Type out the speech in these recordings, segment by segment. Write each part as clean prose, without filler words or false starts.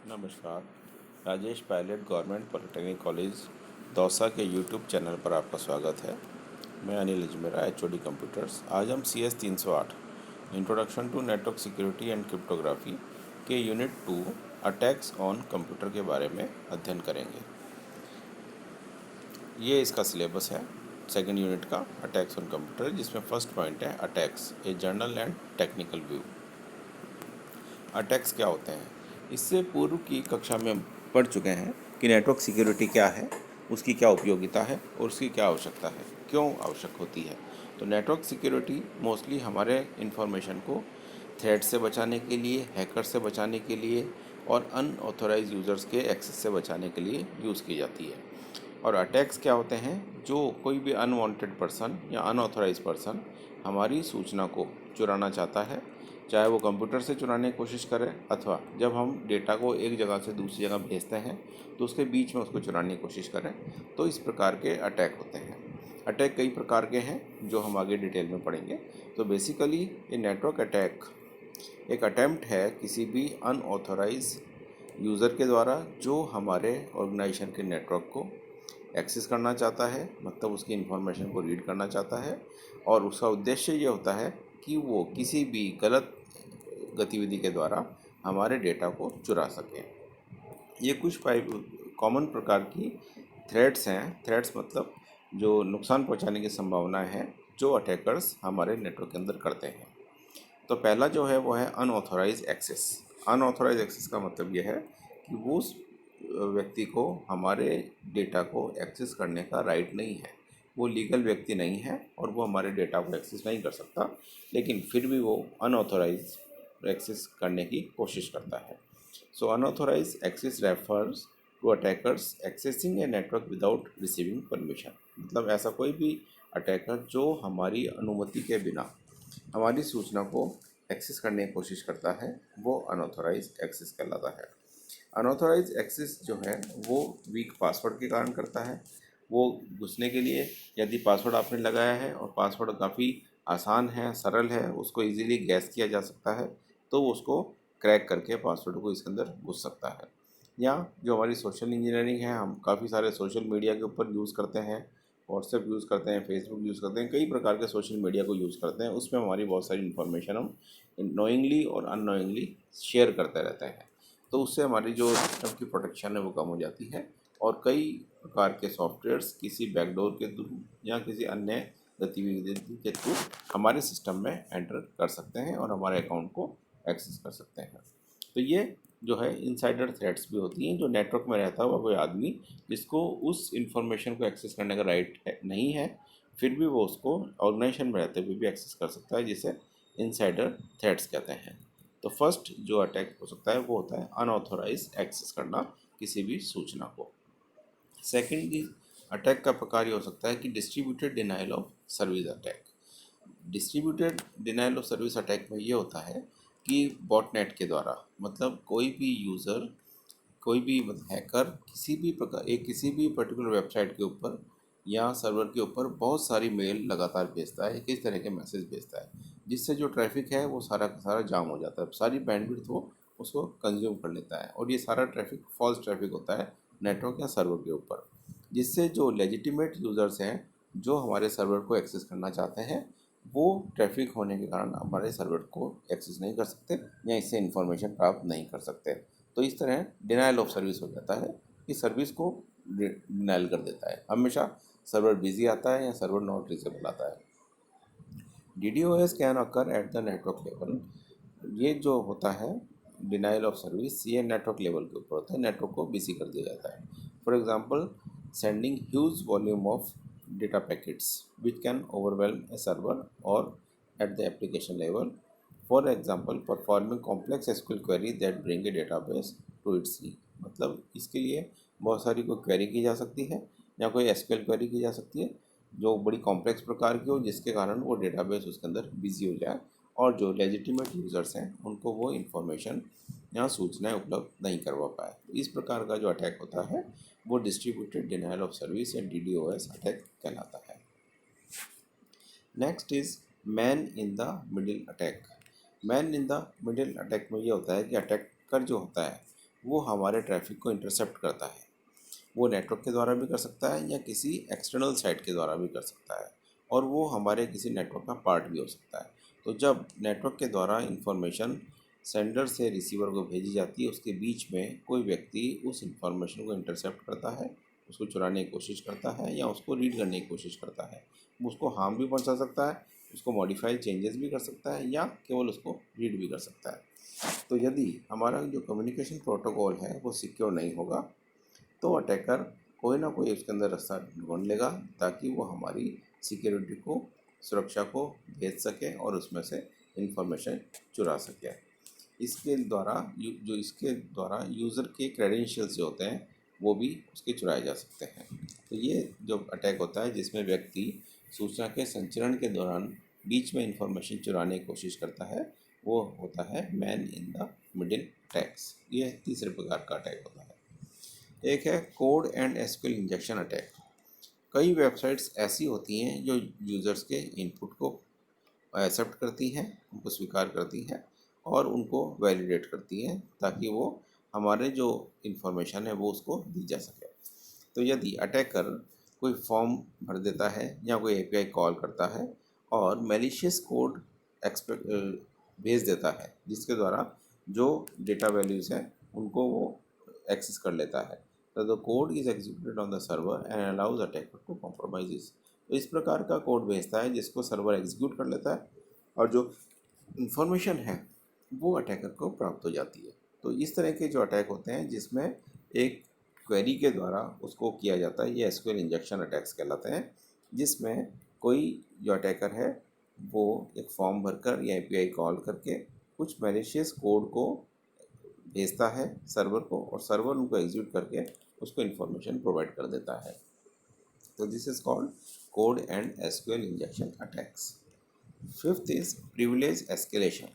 नमस्कार। Rajesh Pilot government polytechnic college Dausa के YouTube channel पर आपका स्वागत है। मैं अनिल अजमेरा, एचओडी कंप्यूटर्स। आज हम CS 308 introduction to network security and cryptography के यूनिट 2 अटैक्स ऑन कंप्यूटर के बारे में अध्ययन करेंगे। ये इसका सिलेबस है सेकेंड यूनिट का, अटैक्स ऑन कंप्यूटर, जिसमें फर्स्ट पॉइंट है attacks, a general and technical view. Attacks क्या होते हैं? इससे पूर्व की कक्षा में हम पढ़ चुके हैं कि नेटवर्क सिक्योरिटी क्या है, उसकी क्या उपयोगिता है और उसकी क्या आवश्यकता है, क्यों आवश्यक होती है। तो नेटवर्क सिक्योरिटी मोस्टली हमारे इंफॉर्मेशन को थ्रेट से बचाने के लिए, हैकर से बचाने के लिए और अनऑथोराइज यूज़र्स के एक्सेस से बचाने के लिए यूज़ की जाती है। और अटैक्स क्या होते हैं? जो कोई भी अनवांटेड पर्सन या अनऑथोराइज पर्सन हमारी सूचना को चुराना चाहता है, चाहे वो कंप्यूटर से चुराने की कोशिश करे अथवा जब हम डेटा को एक जगह से दूसरी जगह भेजते हैं तो उसके बीच में उसको चुराने की कोशिश करें, तो इस प्रकार के अटैक होते हैं। अटैक कई प्रकार के हैं जो हम आगे डिटेल में पढ़ेंगे। तो बेसिकली ये नेटवर्क अटैक एक अटैम्प्ट है किसी भी अनऑथोराइज यूज़र के द्वारा जो हमारे ऑर्गेनाइजेशन के नेटवर्क को एक्सेस करना चाहता है, मतलब उसकी इन्फॉर्मेशन को रीड करना चाहता है, और उसका उद्देश्य ये होता है कि वो किसी भी गलत गतिविधि के द्वारा हमारे डेटा को चुरा सके। ये कुछ कॉमन प्रकार की थ्रेट्स हैं। थ्रेट्स मतलब जो नुकसान पहुंचाने की संभावना है जो अटैकर्स हमारे नेटवर्क के अंदर करते हैं। तो पहला जो है वो है अनऑथोराइज एक्सेस। अनऑथोराइज एक्सेस का मतलब ये है कि वो उस व्यक्ति को हमारे डेटा को एक्सेस करने का राइट नहीं है, वो लीगल व्यक्ति नहीं है और वो हमारे डेटा को एक्सेस नहीं कर सकता, लेकिन फिर भी वो अनऑथोराइज एक्सेस करने की कोशिश करता है। So unauthorized access refers to attackers accessing a network without receiving permission. मतलब ऐसा कोई भी अटैकर जो हमारी अनुमति के बिना हमारी सूचना को एक्सेस करने की कोशिश करता है, वो अनऑथोराइज एक्सेस कहलाता है। अनऑथोराइज एक्सेस जो है वो वीक पासवर्ड के कारण करता है। वो घुसने के लिए यदि पासवर्ड आपने लगाया है और पासवर्ड काफ़ी आसान है, सरल है, उसको इजीली गैस किया जा सकता है, तो वो उसको क्रैक करके पासवर्ड को इसके अंदर घुस सकता है। या जो हमारी सोशल इंजीनियरिंग है, हम काफ़ी सारे सोशल मीडिया के ऊपर यूज़ करते हैं, व्हाट्सएप यूज़ करते हैं, फेसबुक यूज़ करते हैं, कई प्रकार के सोशल मीडिया को यूज़ करते हैं। उसमें हमारी बहुत सारी इन्फॉर्मेशन हम नोइंगली और अननोइंगली शेयर करते रहते हैं, तो उससे हमारी जो सिस्टम की प्रोटेक्शन है वो कम हो जाती है और कई प्रकार के सॉफ्टवेयर्स किसी बैकडोर के थ्रू या किसी अन्य गतिविधि के थ्रू हमारे सिस्टम में एंटर कर सकते हैं और हमारे अकाउंट को एक्सेस कर सकते हैं। तो ये जो है इनसाइडर थ्रेट्स भी होती हैं, जो नेटवर्क में रहता हुआ कोई आदमी जिसको उस इंफॉर्मेशन को एक्सेस करने का राइट नहीं है, फिर भी वो उसको ऑर्गेनाइजेशन में रहते हुए भी एक्सेस कर सकता है, जिसे इनसाइडर थ्रेट्स कहते हैं। तो फर्स्ट जो अटैक हो सकता है वो होता है अनऑथोराइज एक्सेस करना किसी भी सूचना को। सेकेंड अटैक का प्रकार ये हो सकता है कि distributed denial of service attack. Distributed denial of service attack में ये होता है कि बॉटनेट के द्वारा, मतलब कोई भी यूज़र, कोई भी हैकर किसी भी पर्टिकुलर वेबसाइट के ऊपर या सर्वर के ऊपर बहुत सारी मेल लगातार भेजता है, किस तरह के मैसेज भेजता है, जिससे जो ट्रैफिक है वो सारा का सारा जाम हो जाता है, सारी बैंडविड्थ वो उसको कंज्यूम कर लेता है और ये सारा ट्रैफिक फॉल्स ट्रैफिक होता है नेटवर्क या सर्वर के ऊपर, जिससे जो लेजिटिमेट यूज़र्स हैं जो हमारे सर्वर को एक्सेस करना चाहते हैं, वो ट्रैफिक होने के कारण हमारे सर्वर को एक्सेस नहीं कर सकते या इससे इन्फॉर्मेशन प्राप्त नहीं कर सकते। तो इस तरह डिनाइल ऑफ सर्विस हो जाता है कि सर्विस को डिनाइल कर देता है। हमेशा सर्वर बिजी आता है या सर्वर नॉट रीचेबल आता है। DDoS can occur at the network level. ये जो होता है डिनाइल ऑफ सर्विस, ये नेटवर्क लेवल के ऊपर होता है, नेटवर्क को बिजी कर दिया जाता है। For example, sending huge volume of data packets which can overwhelm a server और at the application level. For example, performing complex SQL query that bring a database to its knees. मतलब इसके लिए बहुत सारी कोई क्वेरी की जा सकती है या कोई एसक्यूएल क्वेरी की जा सकती है जो बड़ी कॉम्प्लेक्स प्रकार की हो, जिसके कारण वो डेटाबेस उसके अंदर बिजी हो जाए और जो लेजिटिमेट यूज़र्स हैं उनको वो इन्फॉर्मेशन या सूचनाएं उपलब्ध नहीं करवा पाए। तो इस प्रकार का जो अटैक होता है वो डिस्ट्रीब्यूटेड डिनाइल ऑफ सर्विस या DDoS अटैक कहलाता है। Next is man in the middle attack. Man in the middle attack में ये होता है कि अटैकर जो होता है वो हमारे ट्रैफिक को इंटरसेप्ट करता है। वो नेटवर्क के द्वारा भी कर सकता है या किसी एक्सटर्नल साइट के द्वारा भी कर सकता है, और वो हमारे किसी नेटवर्क का पार्ट भी हो सकता है। तो जब नेटवर्क के द्वारा इंफॉर्मेशन सेंडर से रिसीवर को भेजी जाती है, उसके बीच में कोई व्यक्ति उस इंफॉर्मेशन को इंटरसेप्ट करता है, उसको चुराने की कोशिश करता है या उसको रीड करने की कोशिश करता है। वो उसको हार्म भी पहुंचा सकता है, उसको मॉडिफाई चेंजेस भी कर सकता है या केवल उसको रीड भी कर सकता है। तो यदि हमारा जो कम्युनिकेशन प्रोटोकॉल है वो सिक्योर नहीं होगा, तो अटैकर कोई ना कोई उसके अंदर रास्ता ढूंढ लेगा ताकि वो हमारी सिक्योरिटी को, सुरक्षा को भेज सके और उसमें से इंफॉर्मेशन चुरा सके। इसके द्वारा यूज़र के क्रेडेंशियल्स जो होते हैं वो भी उसके चुराए जा सकते हैं। तो ये जो अटैक होता है जिसमें व्यक्ति सूचना के संचरण के दौरान बीच में इंफॉर्मेशन चुराने की कोशिश करता है, वो होता है man in the middle attacks. ये तीसरे प्रकार का अटैक होता है। एक है code and SQL injection attack. कई वेबसाइट्स ऐसी होती हैं जो यूज़र्स के इनपुट को एक्सेप्ट करती हैं, उनको स्वीकार करती हैं और उनको वैलिडेट करती हैं ताकि वो हमारे जो इन्फॉर्मेशन है वो उसको दी जा सके। तो यदि अटैकर कोई फॉर्म भर देता है या कोई एपीआई कॉल करता है और मैलिशियस कोड एक्सपेक्ट भेज देता है जिसके द्वारा जो डेटा वैल्यूज़ हैं उनको वो एक्सेस कर लेता है, तो the code is executed on the server and allows attacker to compromise इस। तो इस प्रकार का कोड भेजता है जिसको सर्वर एग्जीक्यूट कर लेता है और जो इन्फॉर्मेशन है वो अटैकर को प्राप्त हो जाती है। तो इस तरह के जो अटैक होते हैं जिसमें एक क्वेरी के द्वारा उसको किया जाता है, ये एसक्यूएल इंजेक्शन अटैक्स कहलाते हैं, जिसमें कोई जो अटैकर है वो एक फॉर्म भरकर या एपीआई कॉल करके कुछ मैलिशियस कोड को भेजता है सर्वर को और सर्वर उनको एग्जीक्यूट करके उसको इन्फॉर्मेशन प्रोवाइड कर देता है। तो this is called code and SQL injection attacks. Fifth is privilege escalation.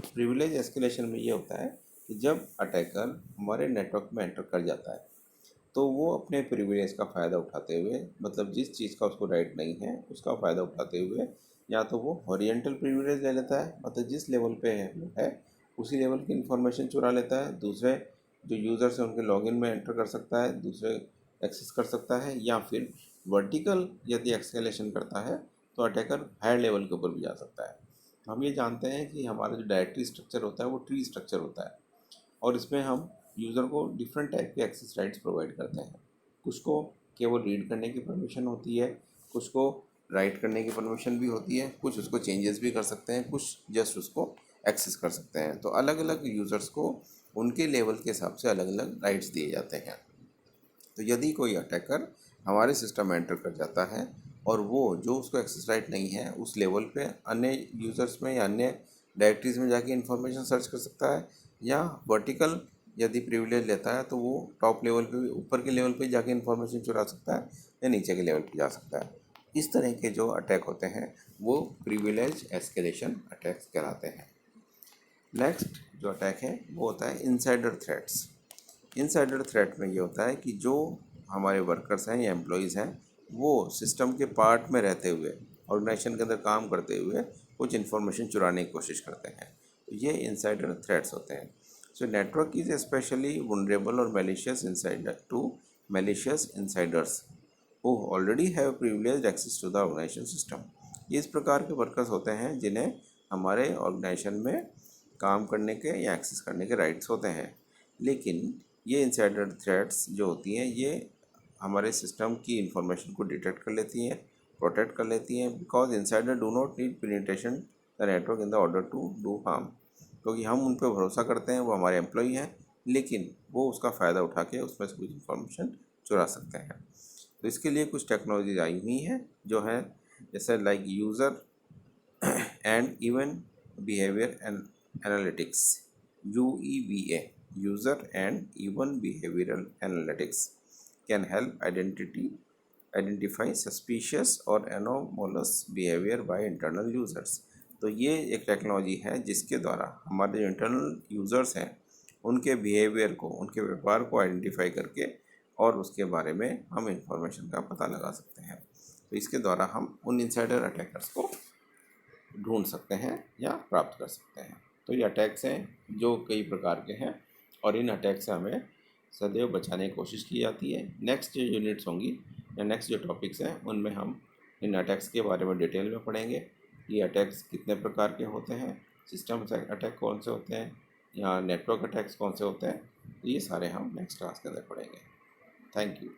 Privilege escalation में ये होता है कि जब अटैकर हमारे नेटवर्क में एंटर कर जाता है तो वो अपने प्रिविलेज का फ़ायदा उठाते हुए, मतलब जिस चीज़ का उसको राइट नहीं है उसका फ़ायदा उठाते हुए, या तो वो हॉरिजेंटल प्रिविलेज ले लेता है, मतलब जिस लेवल पे है वो है उसी लेवल की इन्फॉर्मेशन चुरा लेता है, दूसरे जो यूज़र्स हैं उनके लॉगिन में एंटर कर सकता है, दूसरे एक्सेस कर सकता है, या फिर वर्टिकल यदि एक्सकेलेशन करता है तो अटैकर हायर लेवल के ऊपर भी जा सकता है। हम ये जानते हैं कि हमारा जो डायरेक्टरी स्ट्रक्चर होता है वो ट्री स्ट्रक्चर होता है और इसमें हम यूज़र को डिफरेंट टाइप के एक्सेस राइट्स प्रोवाइड करते हैं। कुछ को केवल रीड करने की परमिशन होती है, कुछ को राइट करने की परमिशन भी होती है, कुछ उसको चेंजेस भी कर सकते हैं, कुछ जस्ट उसको एक्सेस कर सकते हैं। तो अलग अलग यूज़र्स को उनके लेवल के हिसाब से अलग अलग राइट्स दिए जाते हैं। तो यदि कोई अटैकर हमारे सिस्टम में एंटर कर जाता है और वो जो उसको एक्सेस राइट नहीं है उस लेवल पे अन्य यूज़र्स में या अन्य डायरेक्टरीज में जाके इन्फॉर्मेशन सर्च कर सकता है, या वर्टिकल यदि प्रिविलेज लेता है तो वो टॉप लेवल पे, ऊपर के लेवल पे जाके इन्फॉर्मेशन चुरा सकता है या नीचे के लेवल पे जा सकता है। इस तरह के जो अटैक होते हैं वो प्रिविलेज एस्केलेशन अटैक्स कहलाते हैं। नेक्स्ट जो अटैक है वो होता है इनसाइडर थ्रेट्स। इनसाइडर थ्रेट में ये होता है कि जो हमारे वर्कर्स हैं या एम्प्लॉयज़ हैं वो सिस्टम के पार्ट में रहते हुए, ऑर्गेनाइजेशन के अंदर काम करते हुए कुछ इन्फॉर्मेशन चुराने की कोशिश करते हैं, तो ये इनसाइडर थ्रेट्स होते हैं। So network is specially vulnerable और malicious insider to malicious insiders who already have privileged access to the organisation system. ये इस प्रकार के वर्कर्स होते हैं जिन्हें हमारे ऑर्गेनाइजेशन में काम करने के या एक्सेस करने के राइट्स होते हैं, लेकिन ये इंसाइडर थ्रेट्स जो होती हैं ये हमारे सिस्टम की इंफॉर्मेशन को डिटेक्ट कर लेती हैं, प्रोटेक्ट कर लेती हैं, because insider do not need penetration the network in the order to do harm. क्योंकि हम उन पर भरोसा करते हैं, वो हमारे एम्प्लॉई हैं, लेकिन वो उसका फ़ायदा उठा के उसमें से कुछ इन्फॉर्मेशन चुरा सकते हैं। तो इसके लिए कुछ टेक्नोलॉजीज आई हुई हैं जो है जैसे like user and even behaviour and analytics, UEBA, user and even behavioral analytics, can help identify suspicious or anomalous behavior by internal users। तो ये एक टेक्नोलॉजी है जिसके द्वारा हमारे जो इंटरनल यूज़र्स हैं उनके बिहेवियर को, उनके व्यवहार को आइडेंटिफाई करके और उसके बारे में हम इंफॉर्मेशन का पता लगा सकते हैं। तो इसके द्वारा हम उन इनसाइडर अटैकर्स को ढूंढ सकते हैं या प्राप्त कर सकते हैं। तो ये अटैक्स हैं जो कई प्रकार के हैं और इन अटैक से हमें सदैव बचाने की कोशिश की जाती है। नेक्स्ट जो यूनिट्स होंगी या नेक्स्ट जो टॉपिक्स हैं उनमें हम इन अटैक्स के बारे में डिटेल में पढ़ेंगे। ये अटैक्स कितने प्रकार के होते हैं, सिस्टम अटैक कौन से होते हैं, या नेटवर्क अटैक्स कौन से होते हैं, ये सारे हम नेक्स्ट क्लास के अंदर पढ़ेंगे। Thank you.